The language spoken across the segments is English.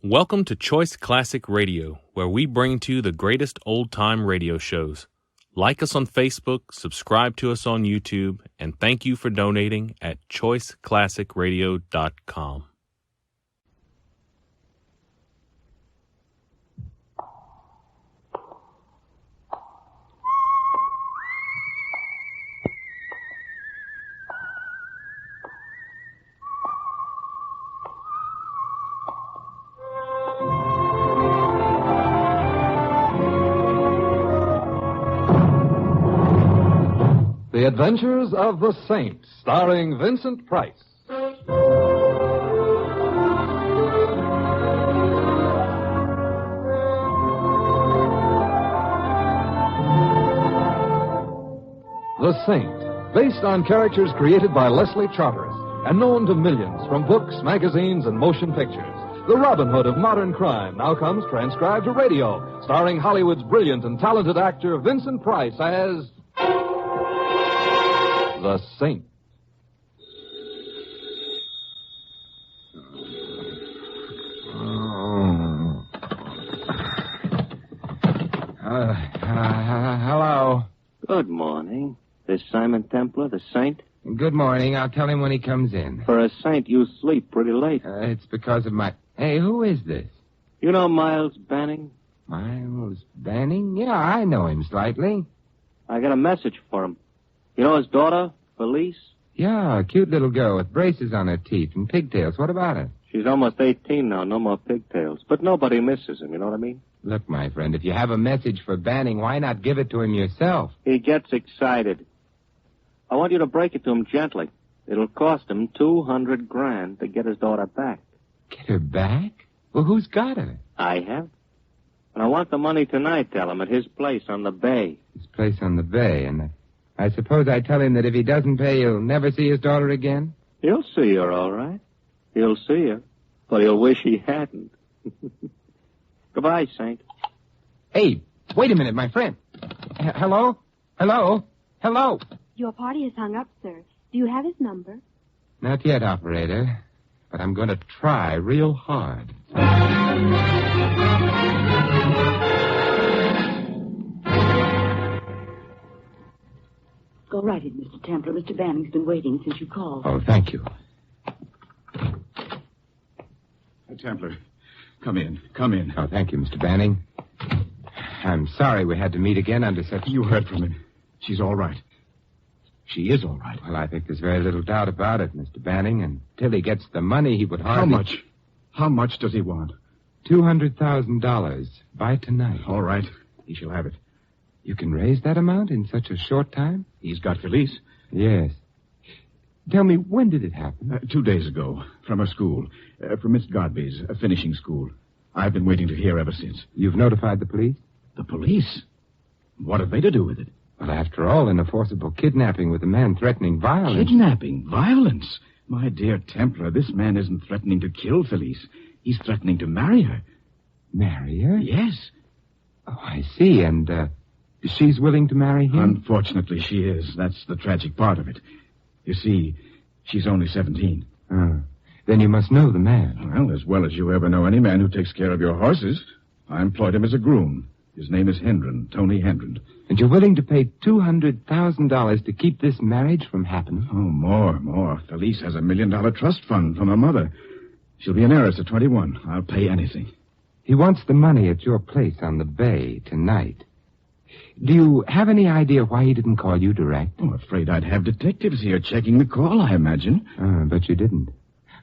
Welcome to Choice Classic Radio, where we bring to you the greatest old-time radio shows. Like us on Facebook, subscribe to us on YouTube, and thank you for donating at choiceclassicradio.com. The Adventures of the Saint, starring Vincent Price. The Saint, based on characters created by Leslie Charteris and known to millions from books, magazines, and motion pictures. The Robin Hood of modern crime now comes transcribed to radio, starring Hollywood's brilliant and talented actor Vincent Price as The Saint. Hello. Good morning. This Simon Templar, the Saint? Good morning. I'll tell him when he comes in. For a Saint, you sleep pretty late. It's because of my... Hey, who is this? You know Miles Banning? Miles Banning? Yeah, I know him slightly. I got a message for him. You know his daughter, Felice? Yeah, a cute little girl with braces on her teeth and pigtails. What about her? She's almost 18 now, no more pigtails. But nobody misses him, you know what I mean? Look, my friend, if you have a message for Banning, why not give it to him yourself? He gets excited. I want you to break it to him gently. It'll cost him $200,000 to get his daughter back. Get her back? Well, who's got her? I have. And I want the money tonight, tell him, at his place on the bay. His place on the bay, and I suppose I tell him that if he doesn't pay, he'll never see his daughter again? He'll see her, all right. He'll see her, but he'll wish he hadn't. Goodbye, Saint. Hey, wait a minute, my friend. Hello? Hello? Hello? Your party is hung up, sir. Do you have his number? Not yet, operator. But I'm going to try real hard. Go right in, Mr. Templar. Mr. Banning's been waiting since you called. Oh, thank you. Templar, come in. Come in. Oh, thank you, Mr. Banning. I'm sorry we had to meet again under such... You heard from him. She's all right. She is all right. Well, I think there's very little doubt about it, Mr. Banning. Until he gets the money, he would hardly... How much? How much does he want? $200,000 by tonight. All right. He shall have it. You can raise that amount in such a short time? He's got Felice. Yes. Tell me, when did it happen? 2 days ago, from her school. From Miss Godby's, finishing school. I've been waiting to hear ever since. You've notified the police? The police? What have they to do with it? Well, after all, in a forcible kidnapping with a man threatening violence... Kidnapping? Violence? My dear Templar, this man isn't threatening to kill Felice. He's threatening to marry her. Marry her? Yes. Oh, I see. And, she's willing to marry him? Unfortunately, she is. That's the tragic part of it. You see, she's only 17. Oh. Then you must know the man. Well, as well as you ever know any man who takes care of your horses. I employed him as a groom. His name is Hendren, Tony Hendren. And you're willing to pay $200,000 to keep this marriage from happening? Oh, more. Felice has $1 million trust fund from her mother. She'll be an heiress at 21. I'll pay anything. He wants the money at your place on the bay tonight. Do you have any idea why he didn't call you direct? Oh, afraid I'd have detectives here checking the call, I imagine. But you didn't.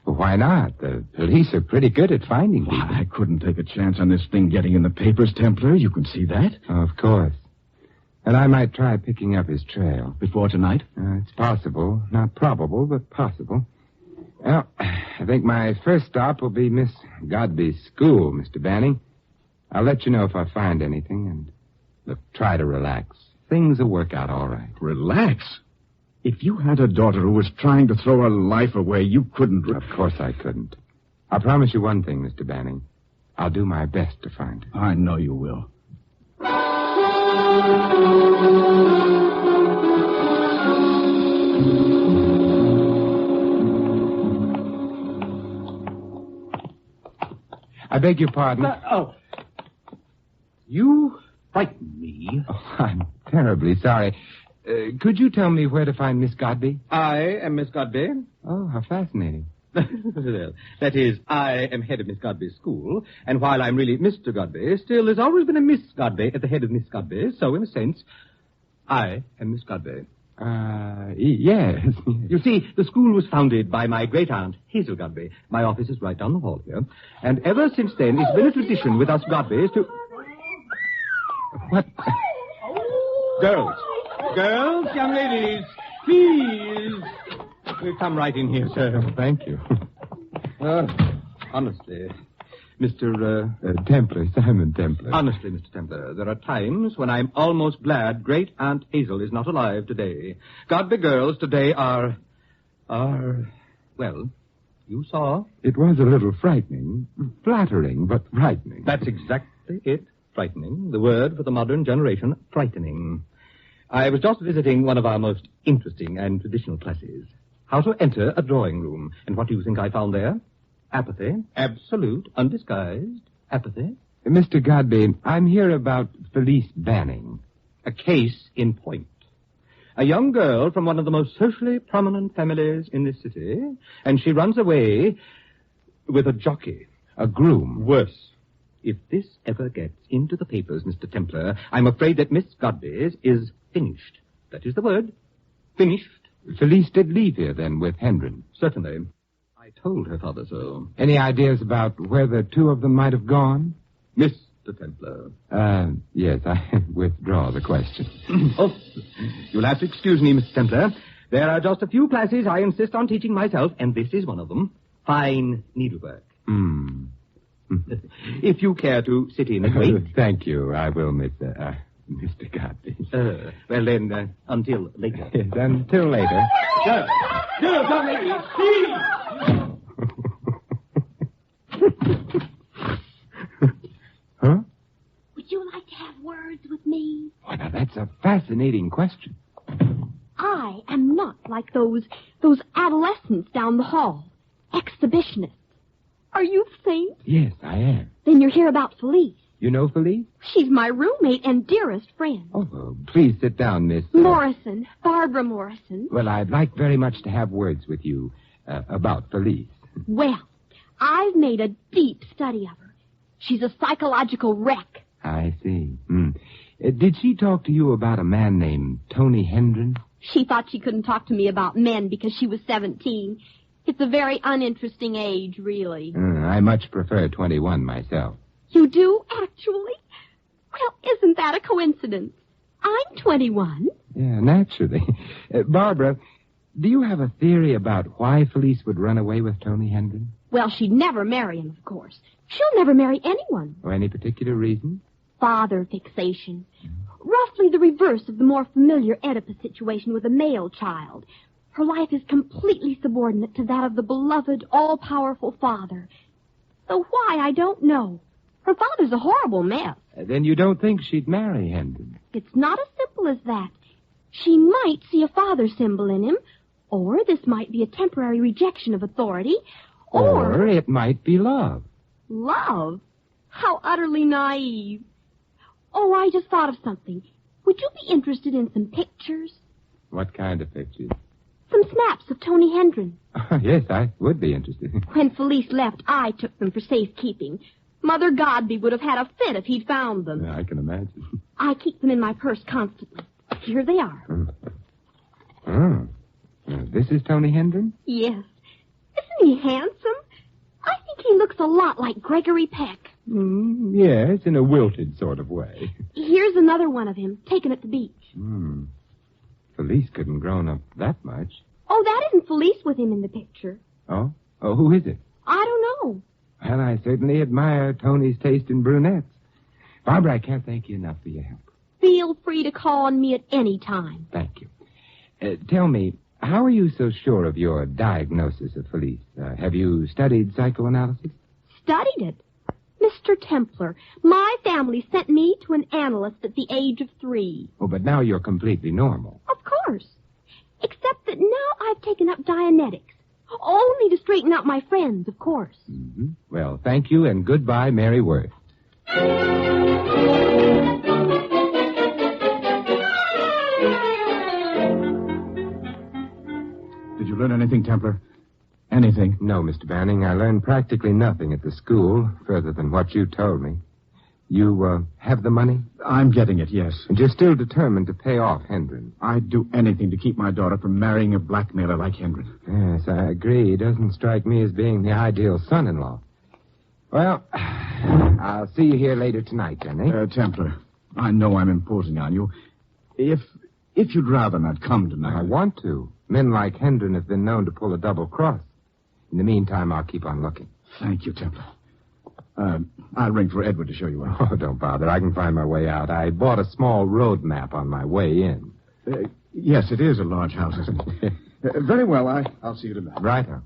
Well, why not? The police are pretty good at finding people. I couldn't take a chance on this thing getting in the papers, Templar. You can see that. Oh, of course. And I might try picking up his trail. Before tonight? It's possible. Not probable, but possible. Well, I think my first stop will be Miss Godby's school, Mr. Banning. I'll let you know if I find anything, and look, try to relax. Things will work out all right. Relax? If you had a daughter who was trying to throw her life away, you couldn't... Of course I couldn't. I'll promise you one thing, Mr. Banning. I'll do my best to find her. I know you will. I beg your pardon. You frightened me. Oh, I'm terribly sorry. Could you tell me where to find Miss Godby? I am Miss Godby. Oh, how fascinating. Well, that is, I am head of Miss Godby's school, and while I'm really Mr. Godby, still there's always been a Miss Godby at the head of Miss Godby, so in a sense, I am Miss Godby. Yes. You see, the school was founded by my great-aunt, Hazel Godby. My office is right down the hall here, and ever since then, it's been a tradition with us Godbys to... What? Girls, young ladies, please. Come right in here, sir. Thank you. Honestly, Mr. Templar, Simon Templar. Honestly, Mr. Templar, there are times when I'm almost glad Great Aunt Hazel is not alive today. Godby girls today are, well, you saw. It was a little frightening. Flattering, but frightening. That's exactly it. Frightening. The word for the modern generation, frightening. I was just visiting one of our most interesting and traditional classes. How to enter a drawing room. And what do you think I found there? Apathy. Absolute, undisguised apathy. Mr. Godby, I'm here about Felice Banning. A case in point. A young girl from one of the most socially prominent families in this city, and she runs away with a jockey. A groom. Worse. If this ever gets into the papers, Mr. Templar, I'm afraid that Miss Godby's is finished. That is the word. Finished. Felice did leave here, then, with Hendren. Certainly. I told her father so. Any ideas about where the two of them might have gone? Mr. Templar. Yes, I withdraw the question. Oh, you'll have to excuse me, Mr. Templar. There are just a few classes I insist on teaching myself, and this is one of them. Fine needlework. If you care to sit in and wait. Thank you. I will, Mr. Godby. Well, then, until later. Yes, until later. Young lady, please! Huh? Would you like to have words with me? Why, now, that's a fascinating question. I am not like those adolescents down the hall. Exhibitionists. Are you Saint? Yes, I am. Then you're here about Felice. You know Felice? She's my roommate and dearest friend. Oh, please sit down, Miss... Morrison. Barbara Morrison. Well, I'd like very much to have words with you about Felice. Well, I've made a deep study of her. She's a psychological wreck. I see. Did she talk to you about a man named Tony Hendren? She thought she couldn't talk to me about men because she was 17. It's a very uninteresting age, really. I much prefer 21 myself. You do, actually? Well, isn't that a coincidence? I'm 21. Yeah, naturally. Barbara, do you have a theory about why Felice would run away with Tony Hendren? Well, she'd never marry him, of course. She'll never marry anyone. For any particular reason? Father fixation. Roughly the reverse of the more familiar Oedipus situation with a male child. Her life is completely subordinate to that of the beloved, all-powerful father. Though why, I don't know. Her father's a horrible mess. Then you don't think she'd marry Hendren? It's not as simple as that. She might see a father symbol in him, or this might be a temporary rejection of authority, or it might be love. Love? How utterly naive. Oh, I just thought of something. Would you be interested in some pictures? What kind of pictures? Some snaps of Tony Hendren. Yes, I would be interested. When Felice left, I took them for safekeeping. Mother Godby would have had a fit if he'd found them. Yeah, I can imagine. I keep them in my purse constantly. Here they are. This is Tony Hendren? Yes. Isn't he handsome? I think he looks a lot like Gregory Peck. Yes, in a wilted sort of way. Here's another one of him, taken at the beach. Felice couldn't grown up that much. Oh, that isn't Felice with him in the picture. Oh? Oh, who is it? I don't know. Well, I certainly admire Tony's taste in brunettes. Barbara, I can't thank you enough for your help. Feel free to call on me at any time. Thank you. Tell me, how are you so sure of your diagnosis of Felice? Have you studied psychoanalysis? Studied it? Mr. Templar, my family sent me to an analyst at the age of 3. Oh, but now you're completely normal. Of course. Except that now I've taken up Dianetics. Only to straighten out my friends, of course. Well, Well, thank you, and goodbye, Mary Worth. Did you learn anything, Templar? Anything? No, Mr. Banning, I learned practically nothing at the school, further than what you told me. You, have the money? I'm getting it, yes. And you're still determined to pay off Hendren? I'd do anything to keep my daughter from marrying a blackmailer like Hendren. Yes, I agree. He doesn't strike me as being the ideal son-in-law. Well, I'll see you here later tonight, then, eh? Templar, I know I'm imposing on you. If you'd rather not come tonight... I want to. Men like Hendren have been known to pull a double cross. In the meantime, I'll keep on looking. Thank you, Templar. I'll ring for Edward to show you out. Oh, don't bother. I can find my way out. I bought a small road map on my way in. Yes, it is a large house, isn't it? Very well. I'll see you tonight. Righto.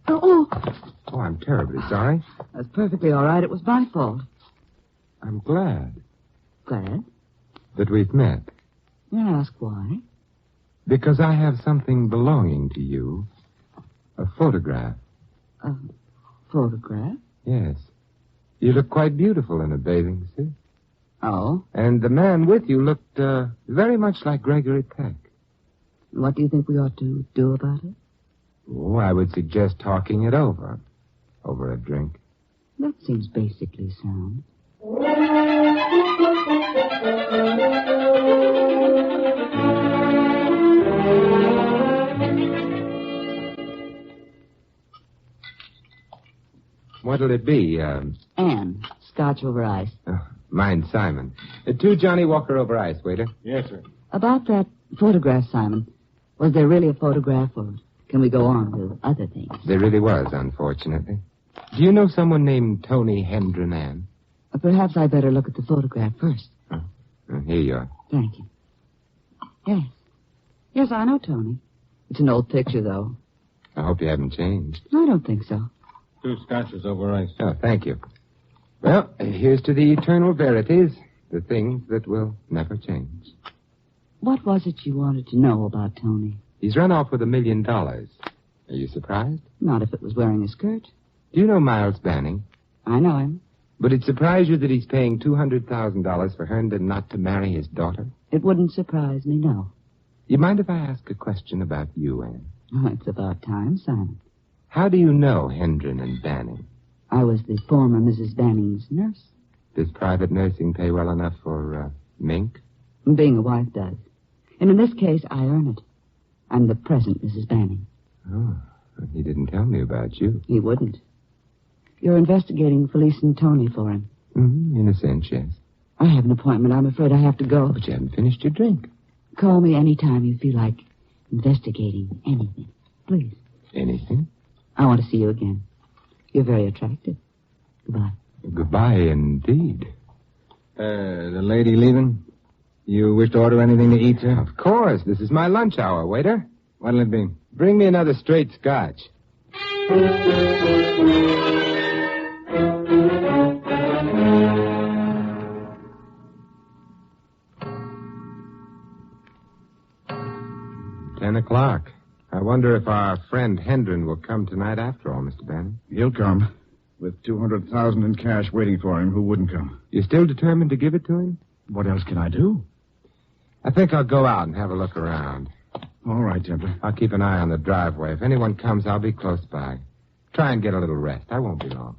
Oh, Oh, I'm terribly sorry. That's perfectly all right. It was my fault. I'm glad Glad? that we've met. May I ask why? Because I have something belonging to you. A photograph. A photograph? Yes. You look quite beautiful in a bathing suit. Oh? And the man with you looked very much like Gregory Peck. What do you think we ought to do about it? Oh, I would suggest talking it over. Over a drink. That seems basically sound. What'll it be? Anne, scotch over ice. Mine's Simon. 2 Johnny Walker over ice, waiter. Yes, sir. About that photograph, Simon. Was there really a photograph, or can we go on to other things? There really was, unfortunately. Do you know someone named Tony Hendren, Ann? Perhaps I'd better look at the photograph first. Here you are. Thank you. Yes. Yes, I know Tony. It's an old picture, though. I hope you haven't changed. I don't think so. 2 scotches over ice. Oh, thank you. Well, here's to the eternal verities, the things that will never change. What was it you wanted to know about Tony? He's run off with $1 million. Are you surprised? Not if it was wearing a skirt. Do you know Miles Banning? I know him. Would it surprise you that he's paying $200,000 for Herndon not to marry his daughter? It wouldn't surprise me, no. You mind if I ask a question about you, Anne? Oh, it's about time, Simon. How do you know Hendren and Banning? I was the former Mrs. Banning's nurse. Does private nursing pay well enough for, mink? Being a wife does. And in this case, I earn it. I'm the present Mrs. Banning. Oh, he didn't tell me about you. He wouldn't. You're investigating Felice and Tony for him. In a sense, yes. I have an appointment. I'm afraid I have to go. But you haven't finished your drink. Call me any time you feel like investigating anything. Please. Anything? I want to see you again. You're very attractive. Goodbye. Goodbye, indeed. The lady leaving? You wish to order anything to eat, sir? Of course. This is my lunch hour, waiter. What'll it be? Bring me another straight scotch. $10:00. I wonder if our friend Hendren will come tonight after all, Mr. Bannon. He'll come. With $200,000 in cash waiting for him, who wouldn't come? You still determined to give it to him? What else can I do? I think I'll go out and have a look around. All right, Templar. I'll keep an eye on the driveway. If anyone comes, I'll be close by. Try and get a little rest. I won't be long.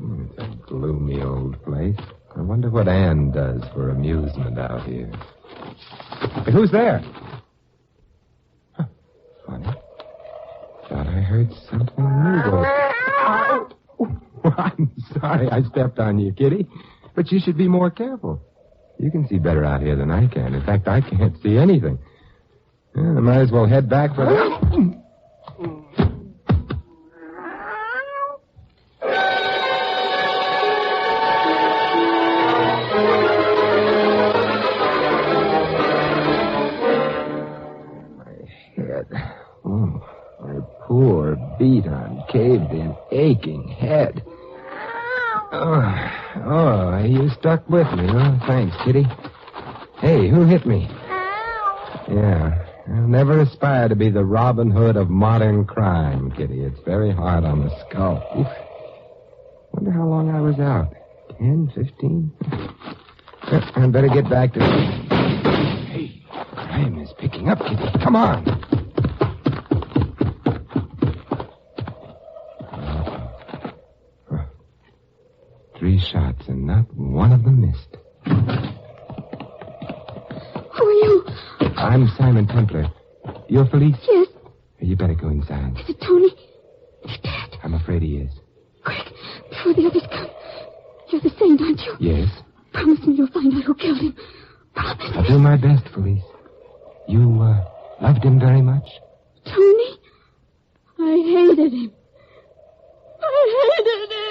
It's a gloomy old place. I wonder what Anne does for amusement out here. Hey, who's there? Huh, funny. Thought I heard something move. Oh, I'm sorry I stepped on you, Kitty. But you should be more careful. You can see better out here than I can. In fact, I can't see anything. Well, I might as well head back for the... bed. Oh, my poor, beat-on, caved-in, aching head. Oh, you stuck with me, huh? Thanks, Kitty. Hey, who hit me? Yeah, I'll never aspire to be the Robin Hood of modern crime, Kitty. It's very hard on the skull. Oof. Wonder how long I was out. 10, 15? I'd better get back to... Hey, crime is picking up, Kitty. Come on. 3 shots, and not one of them missed. Who are you? I'm Simon Templar. You're Felice? Yes. You better go inside. Is it Tony? He's dead. I'm afraid he is. Quick, before the others come. You're the saint, aren't you? Yes. Promise me you'll find out who killed him. Promise I'll me. do my best, Felice. You, loved him very much? Tony? I hated him. I hated him.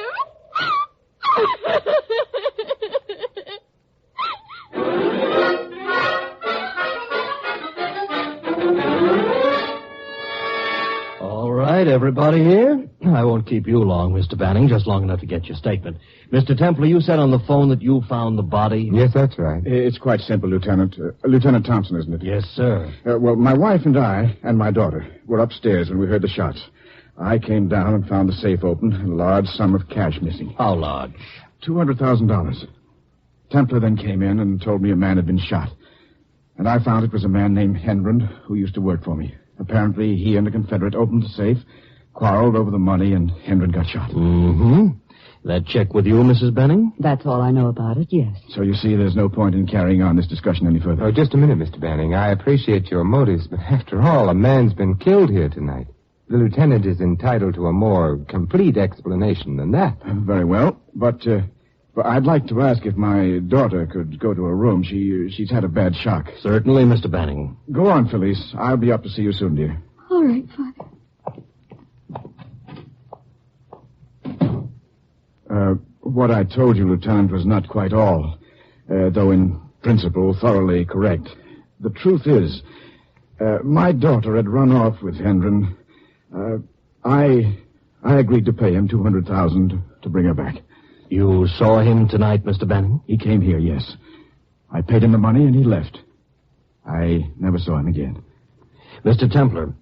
All right, everybody here? I won't keep you long, Mr. Banning, just long enough to get your statement. Mr. Templar, you said on the phone that you found the body? Yes, that's right. It's quite simple, Lieutenant. Lieutenant Thompson, isn't it? Yes, sir. Well, my wife and I and my daughter were upstairs when we heard the shots. I came down and found the safe open and a large sum of cash missing. How large? $200,000. Templar then came in and told me a man had been shot. And I found it was a man named Hendren who used to work for me. Apparently, he and a Confederate opened the safe, quarreled over the money, and Hendren got shot. Mm-hmm. That check with you, Mrs. Banning? That's all I know about it, yes. So you see, there's no point in carrying on this discussion any further. Oh, just a minute, Mr. Banning. I appreciate your motives, but after all, a man's been killed here tonight. The lieutenant is entitled to a more complete explanation than that. Very well, but I'd like to ask if my daughter could go to her room. She's had a bad shock. Certainly, Mr. Banning. Go on, Felice. I'll be up to see you soon, dear. All right, Father. What I told you, Lieutenant, was not quite all, though in principle thoroughly correct. The truth is, my daughter had run off with Hendren. I agreed to pay him $200,000 to bring her back. You saw him tonight, Mr. Banning? He came here, yes. I paid him the money and he left. I never saw him again. Mr. Templar,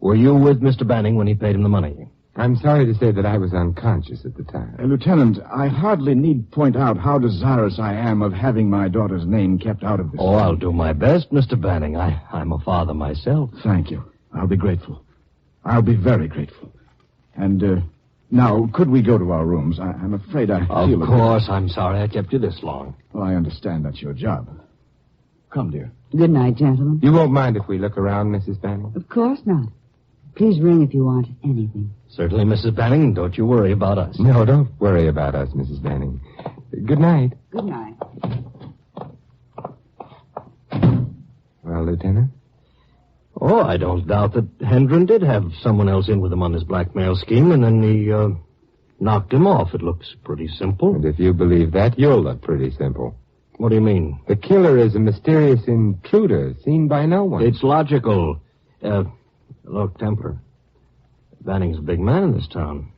were you with Mr. Banning when he paid him the money? I'm sorry to say that I was unconscious at the time. Lieutenant, I hardly need point out how desirous I am of having my daughter's name kept out of this. Oh, I'll do my best, Mr. Banning. I'm a father myself. Thank you. I'll be grateful. I'll be very grateful. And, now, could we go to our rooms? I'm afraid I feel... Of course, I'm sorry I kept you this long. Well, I understand that's your job. Come, dear. Good night, gentlemen. You won't mind if we look around, Mrs. Banning? Of course not. Please ring if you want anything. Certainly, Mrs. Banning. Don't you worry about us. No, don't worry about us, Mrs. Banning. Good night. Good night. Well, Lieutenant? Oh, I don't doubt that Hendren did have someone else in with him on his blackmail scheme, and then he, knocked him off. It looks pretty simple. And if you believe that, you'll look pretty simple. What do you mean? The killer is a mysterious intruder seen by no one. It's logical. Look, Templar. Banning's a big man in this town.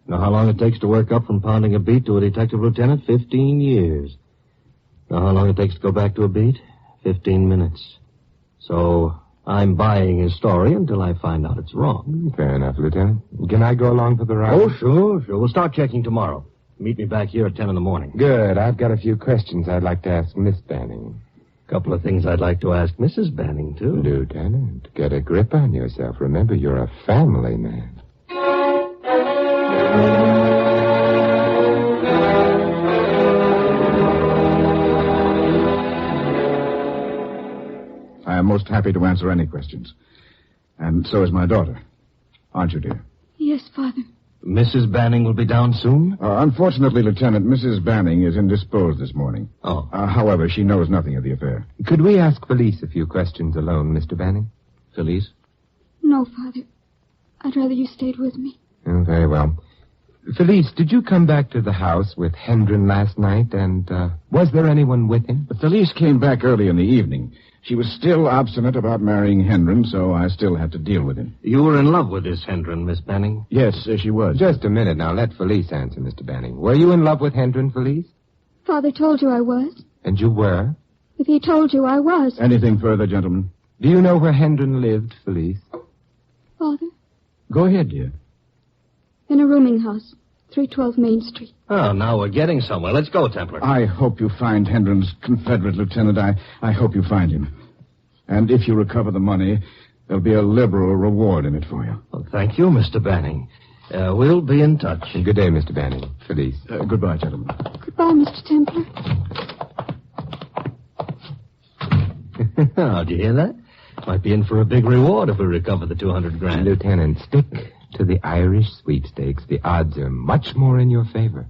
Know how long it takes to work up from pounding a beat to a detective lieutenant? 15 years. Know how long it takes to go back to a beat? 15 minutes. So I'm buying his story until I find out it's wrong. Fair enough, Lieutenant. Can I go along for the ride? Oh, sure. We'll start checking tomorrow. Meet me back here at 10 in the morning. Good. I've got a few questions I'd like to ask Miss Banning. Couple of things I'd like to ask Mrs. Banning, too. Lieutenant, get a grip on yourself. Remember, you're a family man. I am most happy to answer any questions. And so is my daughter. Aren't you, dear? Yes, Father. Mrs. Banning will be down soon? Unfortunately, Lieutenant, Mrs. Banning is indisposed this morning. Oh. However, she knows nothing of the affair. Could we ask Felice a few questions alone, Mr. Banning? Felice? No, Father. I'd rather you stayed with me. Oh, very well. Felice, did you come back to the house with Hendren last night, and was there anyone with him? Felice came back early in the evening. She was still obstinate about marrying Hendren, so I still had to deal with him. You were in love with this Hendren, Miss Banning? Yes, she was. Just a minute now. Let Felice answer, Mr. Banning. Were you in love with Hendren, Felice? Father told you I was. And you were? If he told you I was. Anything further, gentlemen? Do you know where Hendren lived, Felice? Father? Go ahead, dear. In a rooming house, 312 Main Street. Oh, now we're getting somewhere. Let's go, Templar. I hope you find Hendren's Confederate lieutenant. I hope you find him. And if you recover the money, there'll be a liberal reward in it for you. Well, thank you, Mr. Banning. We'll be in touch. And good day, Mr. Banning. Felice. Goodbye, gentlemen. Goodbye, Mr. Templar. Oh, did you hear that? Might be in for a big reward if we recover the 200 grand. Lieutenant, stick to the Irish sweepstakes. The odds are much more in your favor.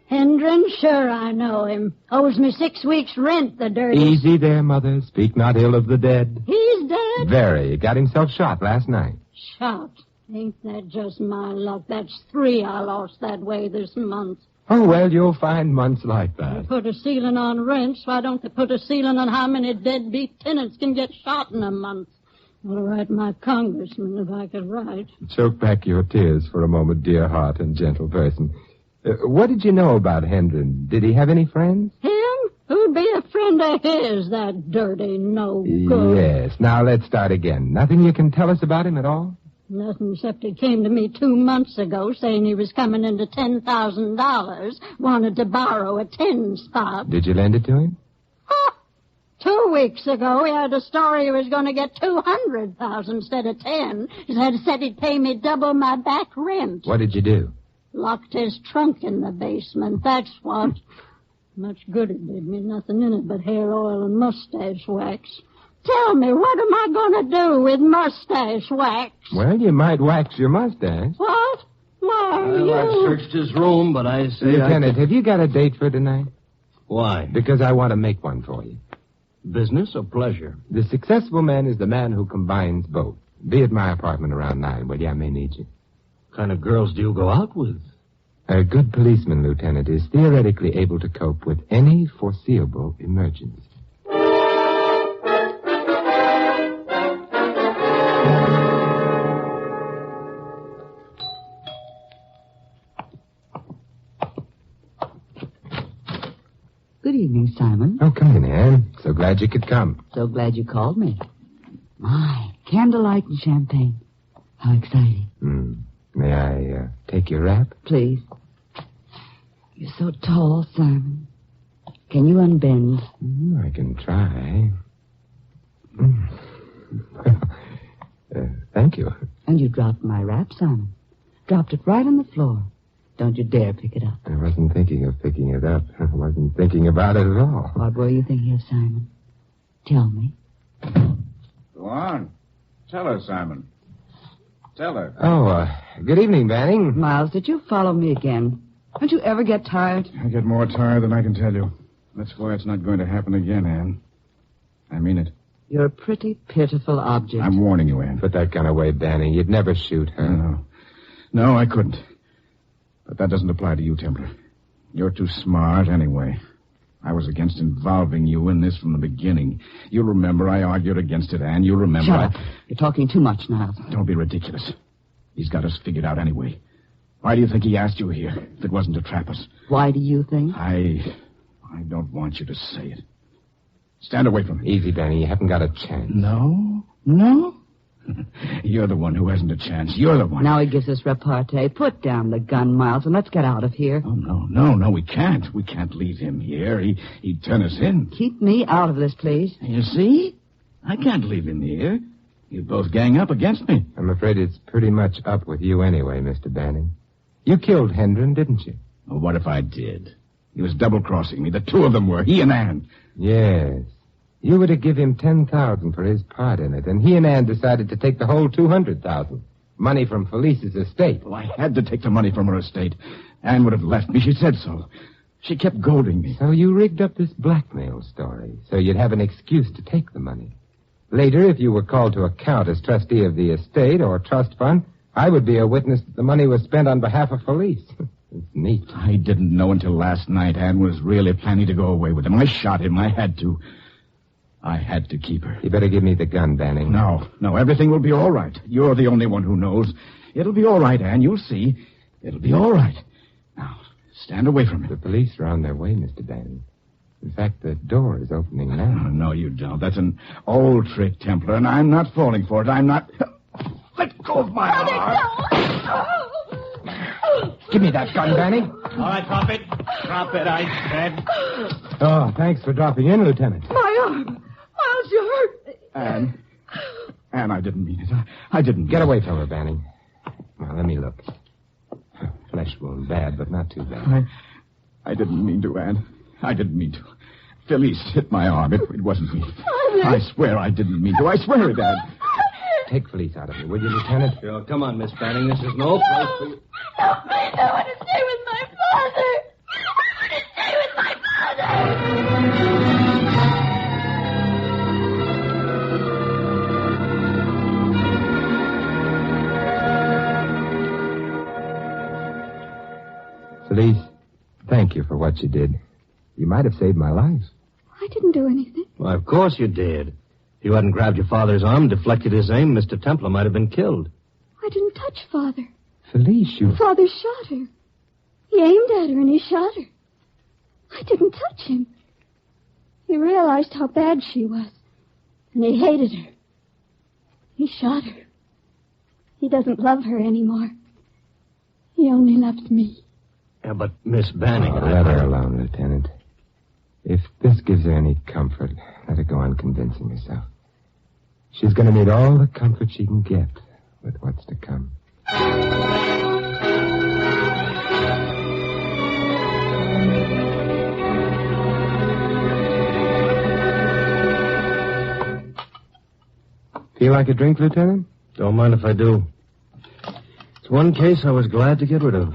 Hendren, sure I know him. Owes me 6 weeks' rent, the dirty... Easy there, Mother. Speak not ill of the dead. He's dead? Very. Got himself shot last night. Shot? Ain't that just my luck? That's 3 I lost that way this month. Oh, well, you'll find months like They that. put a ceiling on rents. Why don't they put a ceiling on how many deadbeat tenants can get shot in a month? I'll write my congressman if I could write. Choke back your tears for a moment, dear heart and gentle person. What did you know about Hendren? Did he have any friends? Him? Who'd be a friend of his, that dirty no-good? Yes. Now, let's start again. Nothing you can tell us about him at all? Nothing except he came to me 2 months ago saying he was coming into $10,000, wanted to borrow a 10 spot. Did you lend it to him? 2 weeks ago, he had a story he was going to get 200,000 instead of 10. He said he'd pay me double my back rent. What did you do? Locked his trunk in the basement, that's what. Much good it did me, nothing in it but hair oil and mustache wax. Tell me, what am I going to do with mustache wax? Well, you might wax your mustache. What? Why, I've searched his room, but I say... Lieutenant, have you got a date for tonight? Why? Because I want to make one for you. Business or pleasure? The successful man is the man who combines both. Be at my apartment around 9, will you? I may need you. What kind of girls do you go out with? A good policeman, Lieutenant, is theoretically able to cope with any foreseeable emergency. Good evening, Simon. Oh, come in, Anne. So glad you could come. So glad you called me. My, candlelight and champagne. How exciting. May I take your wrap? Please. You're so tall, Simon. Can you unbend? I can try. Thank you. And you dropped my wrap, Simon. Dropped it right on the floor. Don't you dare pick it up. I wasn't thinking of picking it up. I wasn't thinking about it at all. What were you thinking of, Simon? Tell me. Go on. Tell her, Simon. Tell her. Oh, good evening, Banning. Miles, did you follow me again? Don't you ever get tired? I get more tired than I can tell you. That's why it's not going to happen again, Anne. I mean it. You're a pretty pitiful object. I'm warning you, Anne. Put that gun away, Banning. You'd never shoot her. No, I couldn't. But that doesn't apply to you, Templar. You're too smart anyway. I was against involving you in this from the beginning. You'll remember I argued against it, Anne. You'll remember Shut up. You're talking too much now. Don't be ridiculous. He's got us figured out anyway. Why do you think he asked you here if it wasn't to trap us? Why do you think? I don't want you to say it. Stand away from me. Easy, Banning. You haven't got a chance. No? You're the one who hasn't a chance. You're the one. Now he gives us repartee. Put down the gun, Miles, and let's get out of here. Oh, no, we can't. We can't leave him here. He'd turn us in. Keep me out of this, please. You see? I can't leave him here. You both gang up against me. I'm afraid it's pretty much up with you anyway, Mr. Banning. You killed Hendren, didn't you? Well, what if I did? He was double-crossing me. The two of them were. He and Anne. Yes. You were to give him $10,000 for his part in it, and he and Anne decided to take the whole $200,000. Money from Felice's estate. Well, I had to take the money from her estate. Anne would have left me. She said so. She kept goading me. So you rigged up this blackmail story, so you'd have an excuse to take the money. Later, if you were called to account as trustee of the estate or trust fund, I would be a witness that the money was spent on behalf of Felice. It's neat. I didn't know until last night Anne was really planning to go away with him. I shot him. I had to. I had to keep her. You better give me the gun, Banning. No, everything will be all right. You're the only one who knows. It'll be all right, Anne. You'll see. It'll be all right. Now, stand away from me. The police are on their way, Mr. Banning. In fact, the door is opening now. No, you don't. That's an old trick, Templar, and I'm not falling for it. I'm not... Let go of my arm. Give me that gun, Banning. All right, drop it. Drop it, I said. Oh, thanks for dropping in, Lieutenant. My arm. Miles, you hurt me. Anne, I didn't mean it. I didn't. Get away from her, Banning. Now, let me look. Flesh wound, bad, but not too bad. I didn't mean to, Anne. I didn't mean to. Felice hit my arm. It wasn't me. I swear I didn't mean to. I swear it, Anne. Take Felice out of me, will you, Lieutenant? Sure, come on, Miss Banning. This is no place for you. No, please, I want to stay with my father. I want to stay with my father. Felice, thank you for what you did. You might have saved my life. I didn't do anything. Well, of course you did. If you hadn't grabbed your father's arm, deflected his aim, Mr. Templar might have been killed. I didn't touch Father. Felice, you... Father shot her. He aimed at her and he shot her. I didn't touch him. He realized how bad she was, and he hated her. He shot her. He doesn't love her anymore. He only loves me. Yeah, but Miss Banning... let her alone, Lieutenant. If this gives her any comfort, let her go on convincing herself. She's going to need all the comfort she can get with what's to come. Feel like a drink, Lieutenant? Don't mind if I do. It's one case I was glad to get rid of.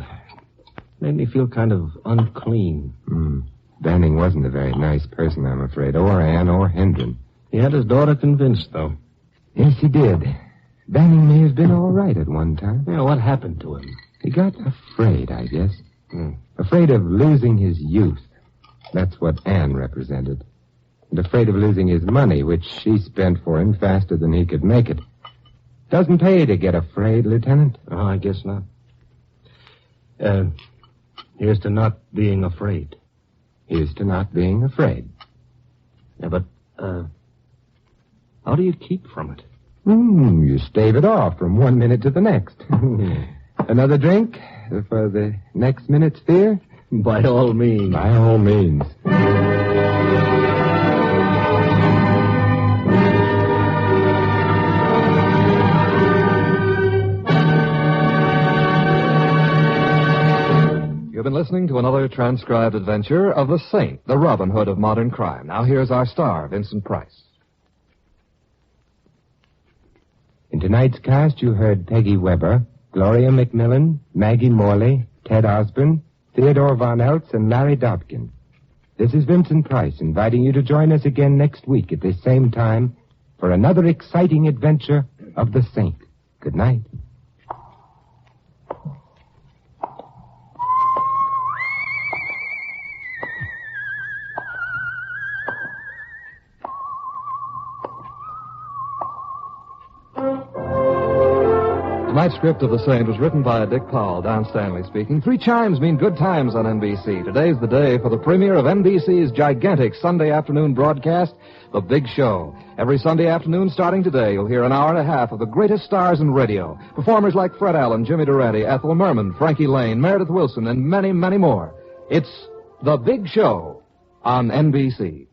Made me feel kind of unclean. Banning wasn't a very nice person, I'm afraid, or Anne or Hendren. He had his daughter convinced, though. Yes, he did. Banning may have been all right at one time. Yeah, what happened to him? He got afraid, I guess. Afraid of losing his youth. That's what Anne represented. And afraid of losing his money, which she spent for him faster than he could make it. Doesn't pay to get afraid, Lieutenant. Oh, I guess not. Here's to not being afraid. Here's to not being afraid. Yeah, but, how do you keep from it? You stave it off from one minute to the next. Another drink for the next minute's fear? By all means. By all means. You've been listening to another transcribed adventure of the Saint, the Robin Hood of modern crime. Now here's our star, Vincent Price. In tonight's cast, you heard Peggy Weber, Gloria McMillan, Maggie Morley, Ted Osborne, Theodore Von Eltz, and Larry Dobkin. This is Vincent Price inviting you to join us again next week at this same time for another exciting adventure of the Saint. Good night. Tonight's script of The Saint was written by Dick Powell, Don Stanley speaking. 3 chimes mean good times on NBC. Today's the day for the premiere of NBC's gigantic Sunday afternoon broadcast, The Big Show. Every Sunday afternoon starting today, you'll hear an hour and a half of the greatest stars in radio. Performers like Fred Allen, Jimmy Durante, Ethel Merman, Frankie Lane, Meredith Wilson, and many, many more. It's The Big Show on NBC.